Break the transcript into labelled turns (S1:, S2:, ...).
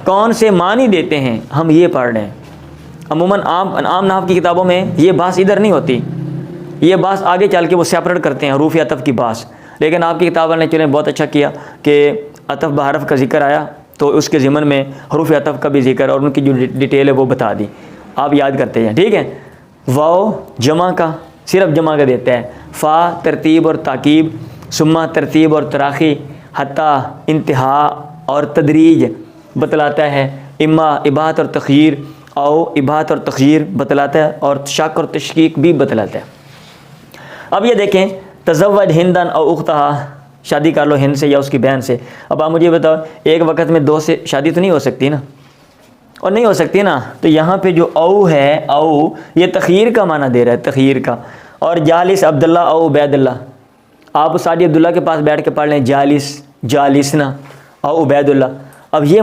S1: کون سے معنی دیتے ہیں، ہم یہ پڑھ رہے ہیں۔ عموماً عام نحو کی کتابوں میں یہ بحث ادھر نہیں ہوتی، یہ بحث آگے چل کے وہ سیپریٹ کرتے ہیں حروف عطف کی بحث، لیکن آپ کی کتاب والے نے چلیں بہت اچھا کیا کہ عطف بحرف کا ذکر آیا تو اس کے ضمن میں حروف عطف کا بھی ذکر اور ان کی جو ڈیٹیل ہے وہ بتا دی، آپ یاد کرتے ہیں، ٹھیک ہے۔ واو جمع کا، صرف جمع کا دیتا ہے، فا ترتیب اور تاکیب، ثم ترتیب اور تراخی، حتی انتہا اور تدریج بتلاتا ہے، اما اباحت اور تخییر، او اباحت اور تخییر بتلاتا ہے، اور شک اور تشکیک بھی بتلاتا ہے۔ اب یہ دیکھیں، تزوج ہندن او اختہا، شادی کر لو ہند سے یا اس کی بہن سے۔ اب آپ مجھے بتاؤ ایک وقت میں دو سے شادی تو نہیں ہو سکتی نا، اور نہیں ہو سکتی نا، تو یہاں پہ جو او ہے، او یہ تخییر کا معنی دے رہا ہے، تخییر کا۔ اور جالس عبداللہ او عبید اللہ، آپ سعدی عبداللہ کے پاس بیٹھ کے پڑھ لیں جالس، جالسنا او عبید اللہ، اب یہ